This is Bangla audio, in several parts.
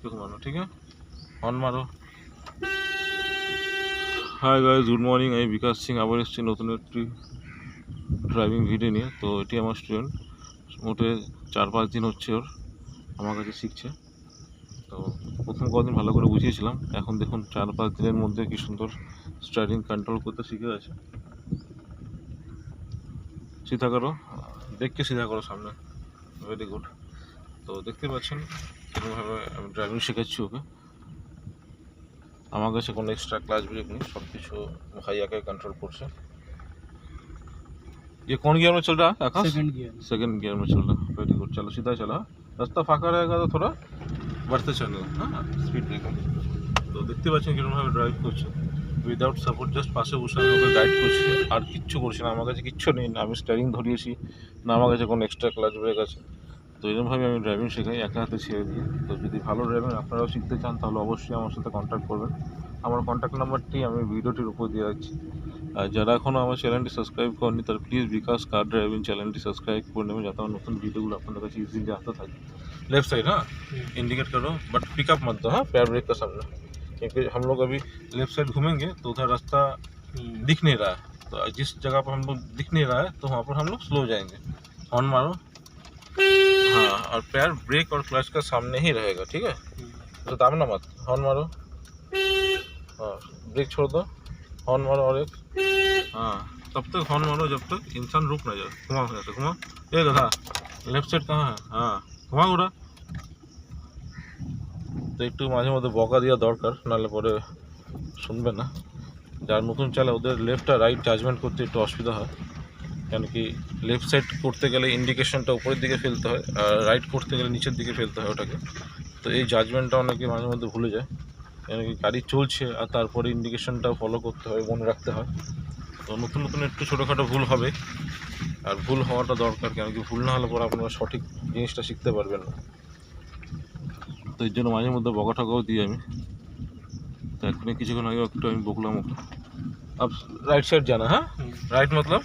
पे घुमाना, ठीक है। हॉर्न मारो। Hi guys, good morning. আমি বিকাশ সিং আবার এসেছি নতুন একটি ড্রাইভিং ভিডিও নিয়ে। তো এটি আমার স্টুডেন্ট, মোটে 4-5 দিন হচ্ছে ওর আমার কাছে শিখছে। তো প্রথম কদিন ভালো করে বুঝিয়েছিলাম, এখন দেখুন 4-5 দিনের মধ্যে কি সুন্দর স্টারিং কন্ট্রোল করতে শিখে গেছে। सीधा करो, देख के सीधा करो सामने, वेरी गुड। তো দেখতে পাচ্ছেন কীরকমভাবে আমি ড্রাইভিং শেখাচ্ছি ওকে। আমার কাছে কোনো এক্সট্রা ক্লাস ব্রেক नहीं, सब कुछ भाइया के कंट्रोल করছে। ये कौन गियर में चल रहा है आकाश? सेकंड गियर में चल रहा है, वेरी गुड। चलो सीधा चला, रास्ता फाঁকা रहेगा तो थोड़ा बढ़ते चलो, हाँ स्पीड ब्रेक। তো দেখতে পাচ্ছেন কীরকমভাবে ড্রাইভ করছে উইদাউট সাপোর্ট, জাস্ট পাশে বসে আমি ওকে গাইড করছি, আর কিচ্ছু করছি না। আমার কাছে কিচ্ছু নেই, না আমি স্টিয়ারিং ধরিয়েছি, না আমার কাছে কোনো এক্সট্রা ক্লাচ ব্রেক আছে। তো এরকমভাবে আমি ড্রাইভিং শেখাই একা হাতে ছেড়ে দিয়ে। তো যদি ভালো ড্রাইভিং আপনারাও শিখতে চান তাহলে অবশ্যই আমার সাথে কন্ট্যাক্ট করবেন। আমার কন্ট্যাক্ট নাম্বারটি আমি ভিডিওটির উপর দিয়ে রাখছি। আর যারা এখনও আমার চ্যানেলটি সাবস্ক্রাইব করেনি তারা প্লিজ বিকাশ কার ড্রাইভিং চ্যানেলটি সাবস্ক্রাইব করে নেবেন, যাতে আমার নতুন ভিডিওগুলো আপনাদের কাছে इजीली आते থাকে। लेफ्ट साइड, हाँ इंडिकेट करो बट पिकअप मत दो, हाँ पैर ब्रेक का सामने, क्योंकि हम लोग अभी लेफ्ट साइड घूमेंगे तो उधर रास्ता दिख नहीं रहा है। तो जिस जगह पर हम लोग दिख नहीं रहा है तो वहाँ पर हम लोग स्लो जाएंगे। हॉर्न मारो, हाँ, और पैर ब्रेक और क्लच का सामने ही रहेगा, ठीक है। तो दाबना मत, हॉर्न मारो, हाँ ब्रेक छोड़ दो, हॉर्न मारो और एक, हाँ तब तक हॉर्न मारो जब तक इंसान रुक ना जाए। घुमा से घुमा, ये गधा लेफ्ट साइड कहाँ है, हाँ घुमा घुरा। তো একটু মাঝে মধ্যে বকা দেওয়া দরকার, নাহলে পরে শুনবে না। যারা নতুন চালায় ওদের লেফট আর রাইট জাজমেন্ট করতে একটু অসুবিধা হয়, কেন কি লেফট সাইড করতে গেলে ইন্ডিকেশনটা উপরের দিকে ফেলতে হয়, আর রাইট করতে গেলে নিচের দিকে ফেলতে হয় ওটাকে। তো এই জাজমেন্টটা অনেকে মাঝে মধ্যে ভুলে যায়, কেন কি গাড়ি চলছে আর তারপরে ইন্ডিকেশনটাও ফলো করতে হয়, মনে রাখতে হয়। তো নতুন নতুন একটু ছোটোখাটো ভুল হবে, আর ভুল হওয়াটা দরকার, কেন কি ভুল না হলে পরে আপনারা সঠিক জিনিসটা শিখতে পারবেন না। তো এর জন্য মাঝে মধ্যে বকা ঠকাও দিই আমি। तो एखुनी किछुक्षण आगे एकटु आमी बकलाम ओके। अब राइट साइड जाना, हाँ राइट मतलब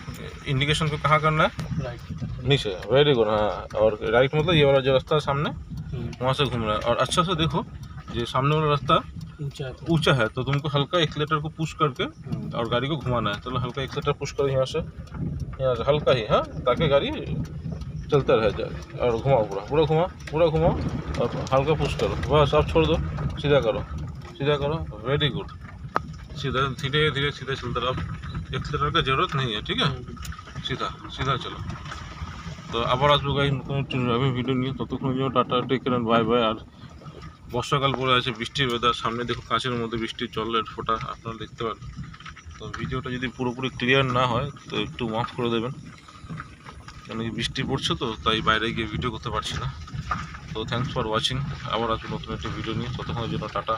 इंडिकेशन को कहाँ करना है, राइट नीचे, वेरी गुड। हाँ और राइट मतलब ये वाला जो रास्ता है सामने वहाँ से घूम रहा है। और अच्छा से देखो जो सामने वाला रास्ता ऊंचा है, तो तुमको हल्का एक्सीलेटर को पुश करके और गाड़ी को घुमाना है। चलो हल्का एक्सीलेटर पुश करो यहाँ से हल्का ही, हाँ ताकि गाड़ी चलता रह जाए। और घुमाओ, पूरा घुमाओ, पूरा घुमाओ और हल्का पुश करो, बस अब छोड़ दो, सीधा करो, सीधा करो, वेरी गुड। सीधा धीरे धीरे सीधा चलता रहो, अब एक्सीलेटर का जरूरत नहीं है, ठीक है। सीधा सीधा चलो। তো আবার আসবো গাইস নতুন একটি ড্রাইভিং ভিডিও নিয়ে। ততক্ষণ জন্য tata, take care, bye bye. আর বর্ষাকাল পড়ে আছে, বৃষ্টির ওয়েদার, সামনে দেখো কাঁচের মধ্যে বৃষ্টির জলের ফোঁটা আপনারা দেখতে পারেন। তো ভিডিওটা যদি পুরোপুরি ক্লিয়ার না হয় তো একটু মাফ করে দেবেন, কেন কি বৃষ্টি পড়ছে তো তাই বাইরে গিয়ে ভিডিও করতে পারছি না। তো থ্যাঙ্কস ফর ওয়াচিং, আবার আসবো নতুন একটা ভিডিও নিয়ে। ততক্ষণের জন্য টাটা।